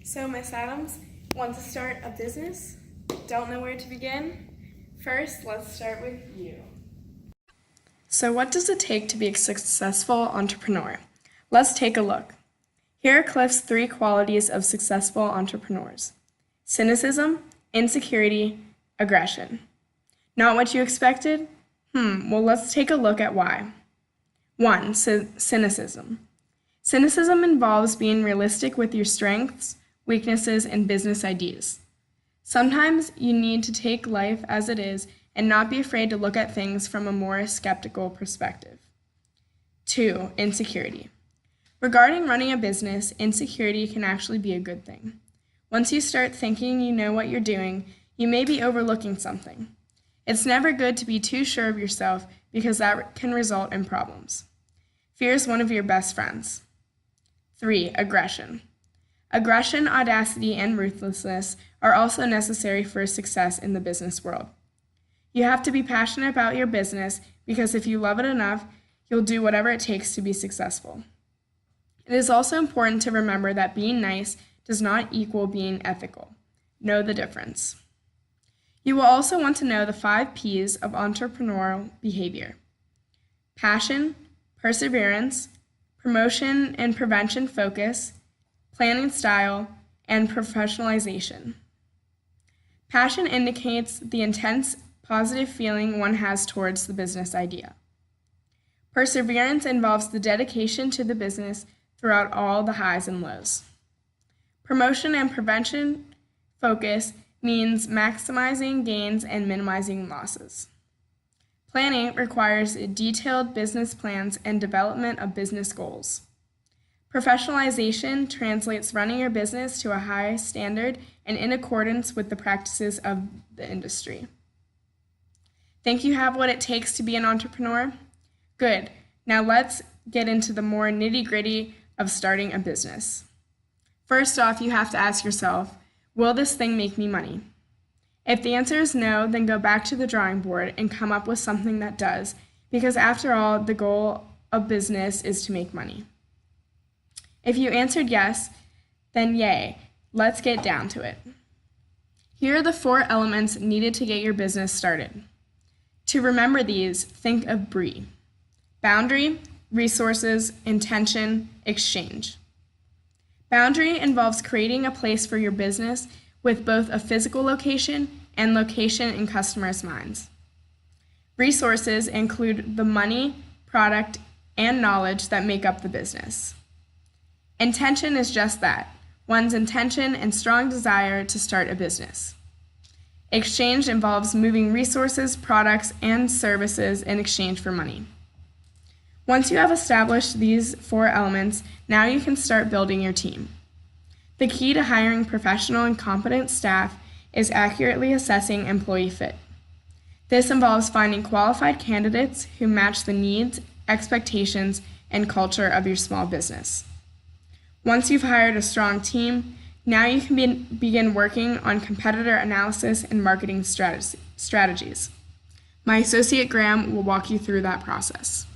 So, Miss Adams, want to start a business? Don't know where to begin? First, let's start with you. So, what does it take to be a successful entrepreneur? Let's take a look. Here are Cliff's 3 qualities of successful entrepreneurs: cynicism, insecurity, aggression. Not what you expected? Well, let's take a look at why. 1. Cynicism. Cynicism involves being realistic with your strengths, weaknesses, and business ideas. Sometimes you need to take life as it is and not be afraid to look at things from a more skeptical perspective. 2. Insecurity. Regarding running a business, insecurity can actually be a good thing. Once you start thinking you know what you're doing, you may be overlooking something. It's never good to be too sure of yourself because that can result in problems. Fear is one of your best friends. 3. Aggression. Aggression, audacity, and ruthlessness are also necessary for success in the business world. You have to be passionate about your business because if you love it enough, you'll do whatever it takes to be successful. It is also important to remember that being nice does not equal being ethical. Know the difference. You will also want to know the 5 P's of entrepreneurial behavior: passion, perseverance, promotion and prevention focus, planning style, and professionalization. Passion indicates the intense, positive feeling one has towards the business idea. Perseverance involves the dedication to the business throughout all the highs and lows. Promotion and prevention focus means maximizing gains and minimizing losses. Planning requires detailed business plans and development of business goals. Professionalization translates running your business to a high standard and in accordance with the practices of the industry. Think you have what it takes to be an entrepreneur? Good. Now let's get into the more nitty-gritty of starting a business. First off, you have to ask yourself, will this thing make me money? If the answer is no, then go back to the drawing board and come up with something that does, because after all, the goal of business is to make money. If you answered yes, then yay, let's get down to it. Here are the 4 elements needed to get your business started. To remember these, think of BRIE: boundary, resources, intention, exchange. Boundary involves creating a place for your business with both a physical location and location in customers' minds. Resources include the money, product, and knowledge that make up the business. Intention is just that, one's intention and strong desire to start a business. Exchange involves moving resources, products, and services in exchange for money. Once you have established these 4 elements, now you can start building your team. The key to hiring professional and competent staff is accurately assessing employee fit. This involves finding qualified candidates who match the needs, expectations, and culture of your small business. Once you've hired a strong team, now you can begin working on competitor analysis and marketing strategies. My associate Graham will walk you through that process.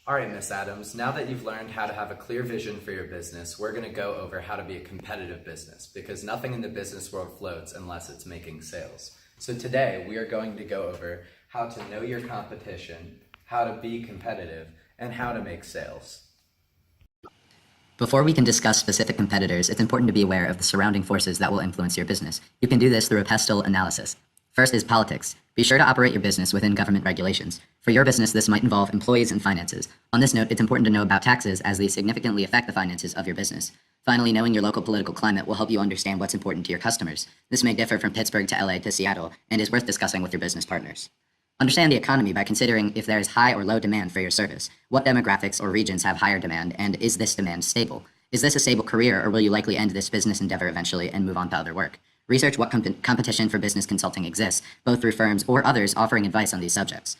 All right, Miss Adams, now that you've learned how to have a clear vision for your business, we're going to go over how to be a competitive business, because nothing in the business world floats unless it's making sales. So today we are going to go over how to know your competition, how to be competitive, and how to make sales. Before we can discuss specific competitors, it's important to be aware of the surrounding forces that will influence your business. You can do this through a pestle analysis. First is politics. Be sure to operate your business within government regulations. For your business, this might involve employees and finances. On this note, it's important to know about taxes as they significantly affect the finances of your business. Finally, knowing your local political climate will help you understand what's important to your customers. This may differ from Pittsburgh to LA to Seattle and is worth discussing with your business partners. Understand the economy by considering if there is high or low demand for your service. What demographics or regions have higher demand, and is this demand stable? Is this a stable career, or will you likely end this business endeavor eventually and move on to other work? Research what competition for business consulting exists, both through firms or others offering advice on these subjects.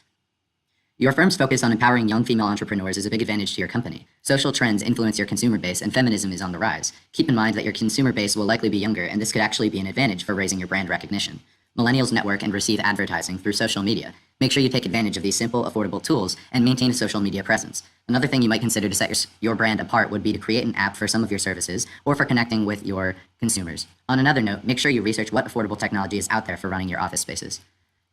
Your firm's focus on empowering young female entrepreneurs is a big advantage to your company. Social trends influence your consumer base, and feminism is on the rise. Keep in mind that your consumer base will likely be younger, and this could actually be an advantage for raising your brand recognition. Millennials network and receive advertising through social media. Make sure you take advantage of these simple, affordable tools and maintain a social media presence. Another thing you might consider to set your brand apart would be to create an app for some of your services or for connecting with your consumers. On another note, make sure you research what affordable technology is out there for running your office spaces.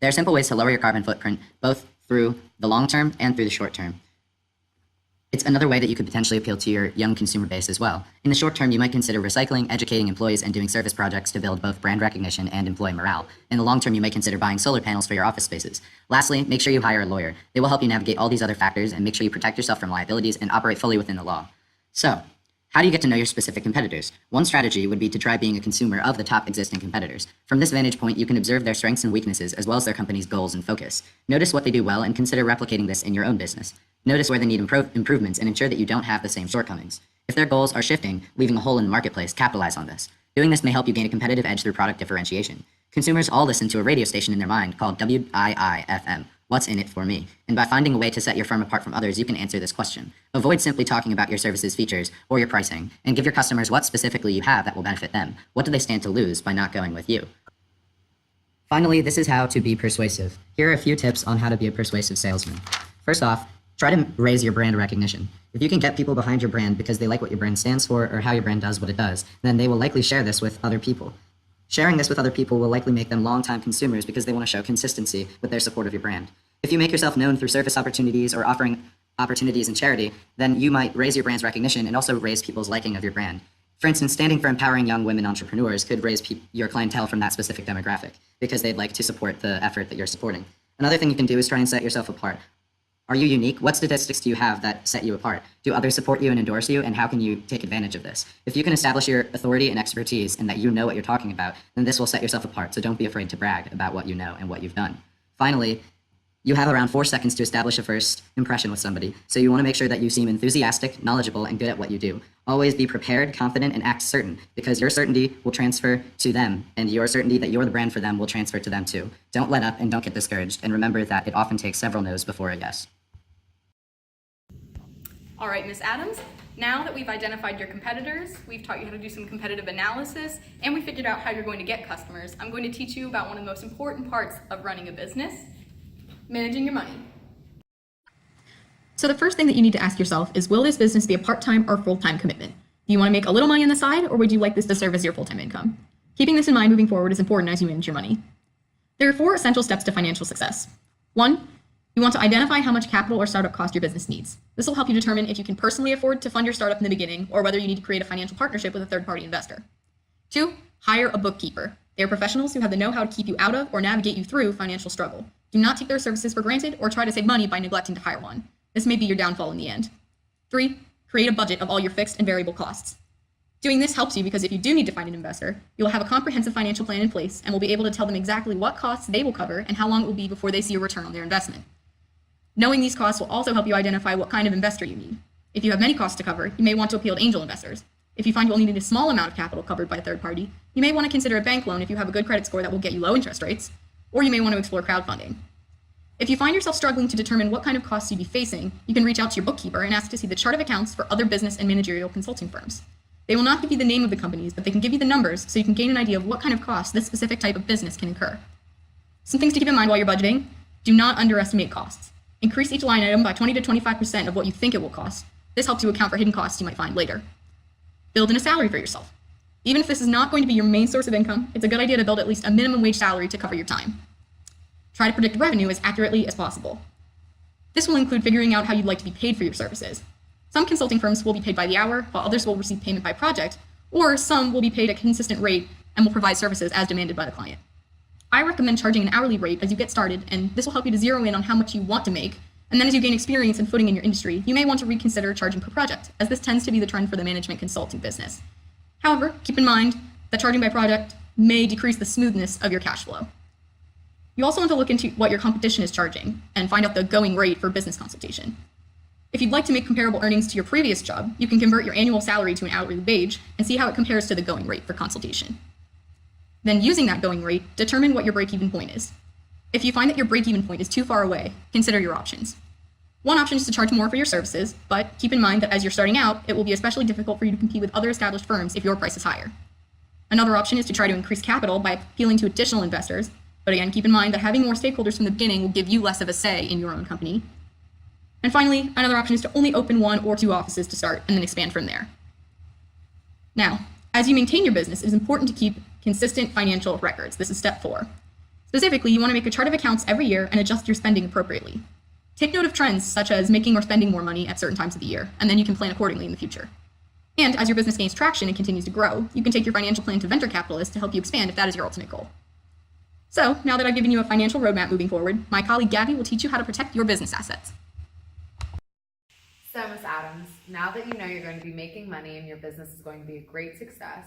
There are simple ways to lower your carbon footprint, both through the long term and through the short term. It's another way that you could potentially appeal to your young consumer base as well. In the short term, you might consider recycling, educating employees, and doing service projects to build both brand recognition and employee morale. In the long term, you may consider buying solar panels for your office spaces. Lastly, make sure you hire a lawyer. They will help you navigate all these other factors and make sure you protect yourself from liabilities and operate fully within the law. So, how do you get to know your specific competitors? One strategy would be to try being a consumer of the top existing competitors. From this vantage point, you can observe their strengths and weaknesses as well as their company's goals and focus. Notice what they do well and consider replicating this in your own business. Notice where they need improvements and ensure that you don't have the same shortcomings. If their goals are shifting, leaving a hole in the marketplace, capitalize on this. Doing this may help you gain a competitive edge through product differentiation. Consumers all listen to a radio station in their mind called WIIFM, What's in it for me? And by finding a way to set your firm apart from others, you can answer this question. Avoid simply talking about your services, features, or your pricing, and give your customers what specifically you have that will benefit them. What do they stand to lose by not going with you? Finally, this is how to be persuasive. Here are a few tips on how to be a persuasive salesman. First off, try to raise your brand recognition. If you can get people behind your brand because they like what your brand stands for or how your brand does what it does, then they will likely share this with other people. Sharing this with other people will likely make them longtime consumers because they want to show consistency with their support of your brand. If you make yourself known through service opportunities or offering opportunities in charity, then you might raise your brand's recognition and also raise people's liking of your brand. For instance, standing for empowering young women entrepreneurs could raise your clientele from that specific demographic because they'd like to support the effort that you're supporting. Another thing you can do is try and set yourself apart. Are you unique? What statistics do you have that set you apart? Do others support you and endorse you, and how can you take advantage of this? If you can establish your authority and expertise and that you know what you're talking about, then this will set yourself apart, so don't be afraid to brag about what you know and what you've done. Finally, you have around 4 seconds to establish a first impression with somebody, so you want to make sure that you seem enthusiastic, knowledgeable, and good at what you do. Always be prepared, confident, and act certain, because your certainty will transfer to them, and your certainty that you're the brand for them will transfer to them too. Don't let up and don't get discouraged, and remember that it often takes several no's before a yes. All right, Ms. Adams, now that we've identified your competitors, we've taught you how to do some competitive analysis, and we figured out how you're going to get customers, I'm going to teach you about one of the most important parts of running a business, managing your money. So the first thing that you need to ask yourself is, will this business be a part-time or full-time commitment? Do you want to make a little money on the side, or would you like this to serve as your full-time income? Keeping this in mind moving forward is important as you manage your money. There are 4 essential steps to financial success. 1, you want to identify how much capital or startup cost your business needs. This will help you determine if you can personally afford to fund your startup in the beginning or whether you need to create a financial partnership with a third-party investor. 2, hire a bookkeeper. They are professionals who have the know-how to keep you out of or navigate you through financial struggle. Do not take their services for granted or try to save money by neglecting to hire one. This may be your downfall in the end. 3, create a budget of all your fixed and variable costs. Doing this helps you because if you do need to find an investor, you will have a comprehensive financial plan in place and will be able to tell them exactly what costs they will cover and how long it will be before they see a return on their investment. Knowing these costs will also help you identify what kind of investor you need. If you have many costs to cover, you may want to appeal to angel investors. If you find you only need a small amount of capital covered by a third party, you may want to consider a bank loan if you have a good credit score that will get you low interest rates, or you may want to explore crowdfunding. If you find yourself struggling to determine what kind of costs you'd be facing, you can reach out to your bookkeeper and ask to see the chart of accounts for other business and managerial consulting firms. They will not give you the name of the companies, but they can give you the numbers so you can gain an idea of what kind of costs this specific type of business can incur. Some things to keep in mind while you're budgeting: do not underestimate costs. Increase each line item by 20 to 25% of what you think it will cost. This helps you account for hidden costs you might find later. Build in a salary for yourself. Even if this is not going to be your main source of income, it's a good idea to build at least a minimum wage salary to cover your time. Try to predict revenue as accurately as possible. This will include figuring out how you'd like to be paid for your services. Some consulting firms will be paid by the hour, while others will receive payment by project, or some will be paid a consistent rate and will provide services as demanded by the client. I recommend charging an hourly rate as you get started, and this will help you to zero in on how much you want to make, and then as you gain experience and footing in your industry, you may want to reconsider charging per project, as this tends to be the trend for the management consulting business. However, keep in mind that charging by project may decrease the smoothness of your cash flow. You also want to look into what your competition is charging and find out the going rate for business consultation. If you'd like to make comparable earnings to your previous job, you can convert your annual salary to an hourly wage and see how it compares to the going rate for consultation. Then, using that going rate, determine what your break-even point is. If you find that your break-even point is too far away, consider your options. One option is to charge more for your services, but keep in mind that as you're starting out, it will be especially difficult for you to compete with other established firms if your price is higher. Another option is to try to increase capital by appealing to additional investors, But again, keep in mind that having more stakeholders from the beginning will give you less of a say in your own company. And finally, another option is to only open 1 or 2 offices to start and then expand from there. Now, as you maintain your business, it is important to keep consistent financial records. This is step 4. Specifically, you want to make a chart of accounts every year and adjust your spending appropriately. Take note of trends such as making or spending more money at certain times of the year, and then you can plan accordingly in the future. And as your business gains traction and continues to grow, you can take your financial plan to venture capitalists to help you expand if that is your ultimate goal. So, now that I've given you a financial roadmap moving forward, my colleague Gabby will teach you how to protect your business assets. So, Ms. Adams, now that you know you're going to be making money and your business is going to be a great success,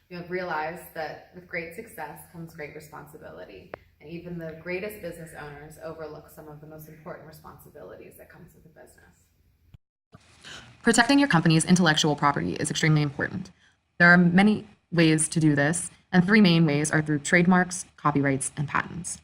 you have realized that with great success comes great responsibility. And even the greatest business owners overlook some of the most important responsibilities that comes with a business. Protecting your company's intellectual property is extremely important. There are many ways to do this, and 3 main ways are through trademarks, copyrights, and patents.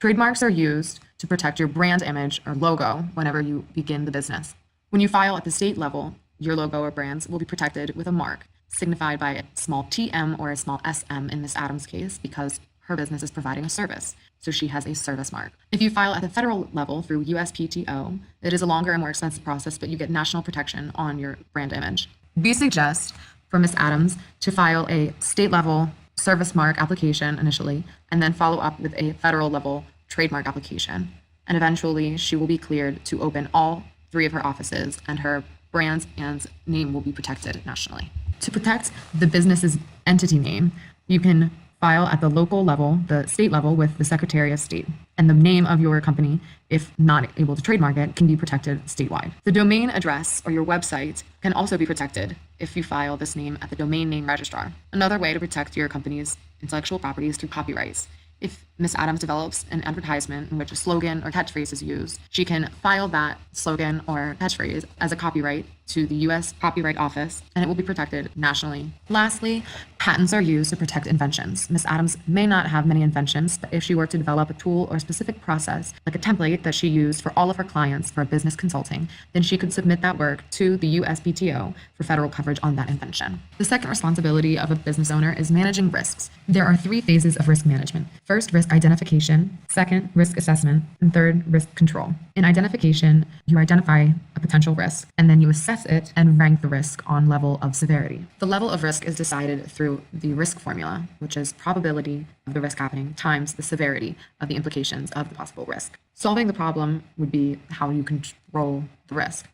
Trademarks are used to protect your brand image or logo whenever you begin the business. When you file at the state level, your logo or brands will be protected with a mark, signified by a small TM or a small SM in Ms. Adams' case, because her business is providing a service, so she has a service mark. If you file at the federal level through USPTO, it is a longer and more expensive process, but you get national protection on your brand image. We suggest for Ms. Adams to file a state level service mark application initially, and then follow up with a federal level trademark application. And eventually she will be cleared to open all 3 of her offices, and her brands and name will be protected nationally. To protect the business's entity name, you can file at the local level, the state level, with the Secretary of State. And the name of your company, if not able to trademark it, can be protected statewide. The domain address or your website can also be protected if you file this name at the Domain Name Registrar. Another way to protect your company's intellectual property is through copyrights. If Ms. Adams develops an advertisement in which a slogan or catchphrase is used, she can file that slogan or catchphrase as a copyright to the U.S. Copyright Office, and it will be protected nationally. Lastly, patents are used to protect inventions. Ms. Adams may not have many inventions, but if she were to develop a tool or a specific process, like a template that she used for all of her clients for business consulting, then she could submit that work to the USPTO for federal coverage on that invention. The second responsibility of a business owner is managing risks. There are 3 phases of risk management. First, risk identification. Second, risk assessment. And third, risk control. In identification, you identify a potential risk, and then you assess it and rank the risk on level of severity. The level of risk is decided through the risk formula, which is probability of the risk happening times the severity of the implications of the possible risk. Solving the problem would be how you control the risk.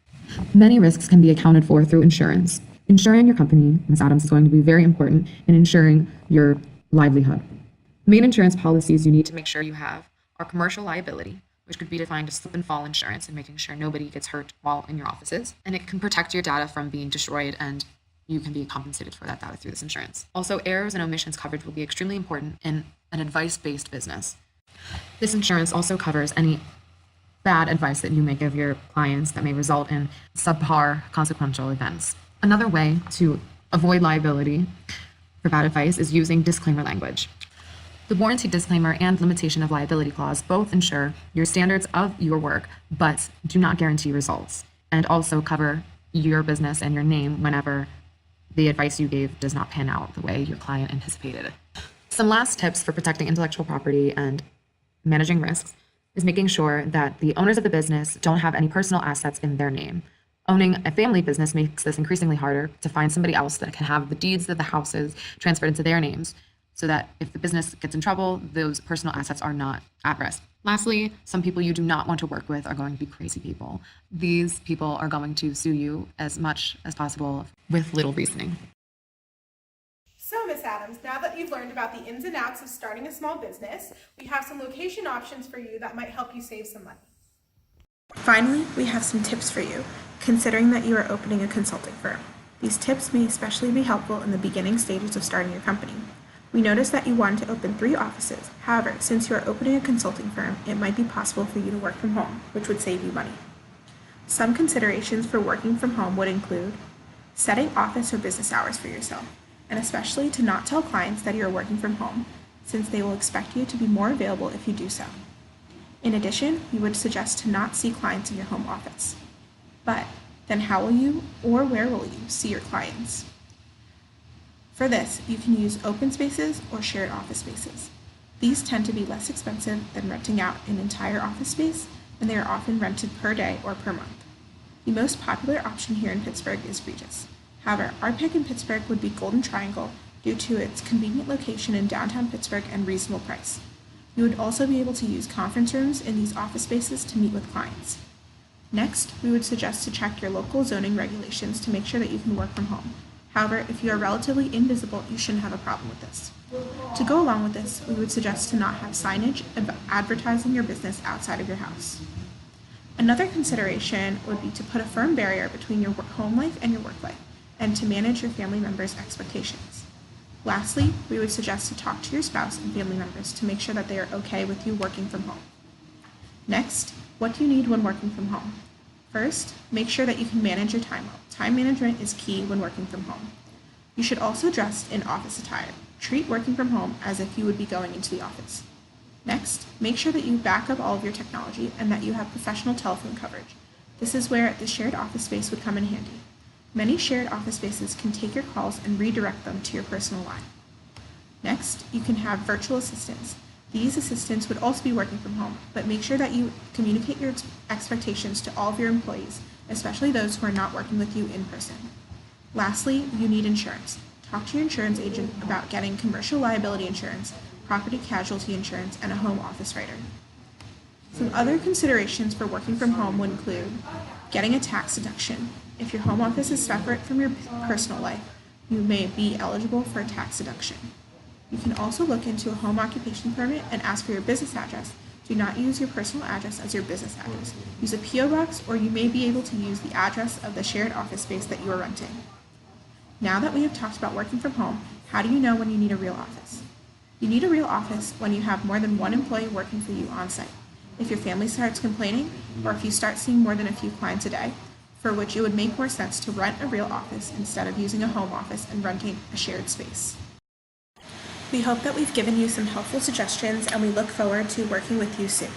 Many risks can be accounted for through insurance. Insuring your company, Ms. Adams, is going to be very important in ensuring your livelihood. Main insurance policies you need to make sure you have are commercial liability, which could be defined as slip and fall insurance and making sure nobody gets hurt while in your offices. And it can protect your data from being destroyed, and you can be compensated for that data through this insurance. Also, errors and omissions coverage will be extremely important in an advice-based business. This insurance also covers any bad advice that you may give your clients that may result in subpar consequential events. Another way to avoid liability for bad advice is using disclaimer language. The warranty disclaimer and limitation of liability clause both ensure your standards of your work, but do not guarantee results, and also cover your business and your name whenever the advice you gave does not pan out the way your client anticipated. Some last tips for protecting intellectual property and managing risks is making sure that the owners of the business don't have any personal assets in their name. Owning a family business makes this increasingly harder to find somebody else that can have the deeds of the houses transferred into their names, so that if the business gets in trouble, those personal assets are not at risk. Lastly, some people you do not want to work with are going to be crazy people. These people are going to sue you as much as possible with little reasoning. So, Ms. Adams, now that you've learned about the ins and outs of starting a small business, we have some location options for you that might help you save some money. Finally, we have some tips for you, considering that you are opening a consulting firm. These tips may especially be helpful in the beginning stages of starting your company. We noticed that you wanted to open 3 offices. However, since you are opening a consulting firm, it might be possible for you to work from home, which would save you money. Some considerations for working from home would include setting office or business hours for yourself, and especially to not tell clients that you are working from home, since they will expect you to be more available if you do so. In addition, we would suggest to not see clients in your home office. But then how will you or where will you see your clients? For this, you can use open spaces or shared office spaces. These tend to be less expensive than renting out an entire office space, and they are often rented per day or per month. The most popular option here in Pittsburgh is Regis. However, our pick in Pittsburgh would be Golden Triangle due to its convenient location in downtown Pittsburgh and reasonable price. You would also be able to use conference rooms in these office spaces to meet with clients. Next, we would suggest to check your local zoning regulations to make sure that you can work from home. However, if you are relatively invisible, you shouldn't have a problem with this. To go along with this, we would suggest to not have signage advertising your business outside of your house. Another consideration would be to put a firm barrier between your home life and your work life, and to manage your family members' expectations. Lastly, we would suggest to talk to your spouse and family members to make sure that they are okay with you working from home. Next, what do you need when working from home? First, make sure that you can manage your time well. Time management is key when working from home. You should also dress in office attire. Treat working from home as if you would be going into the office. Next, make sure that you back up all of your technology and that you have professional telephone coverage. This is where the shared office space would come in handy. Many shared office spaces can take your calls and redirect them to your personal line. Next, you can have virtual assistants. These assistants would also be working from home, but make sure that you communicate your expectations to all of your employees, especially those who are not working with you in person. Lastly, you need insurance. Talk to your insurance agent about getting commercial liability insurance, property casualty insurance, and a home office writer. Some other considerations for working from home would include getting a tax deduction. If your home office is separate from your personal life, you may be eligible for a tax deduction. You can also look into a home occupation permit and ask for your business address. Do not use your personal address as your business address. Use a P.O. box, or you may be able to use the address of the shared office space that you are renting. Now that we have talked about working from home, how do you know when you need a real office? You need a real office when you have more than one employee working for you on site. If your family starts complaining, or if you start seeing more than a few clients a day, for which it would make more sense to rent a real office instead of using a home office and renting a shared space. We hope that we've given you some helpful suggestions, and we look forward to working with you soon.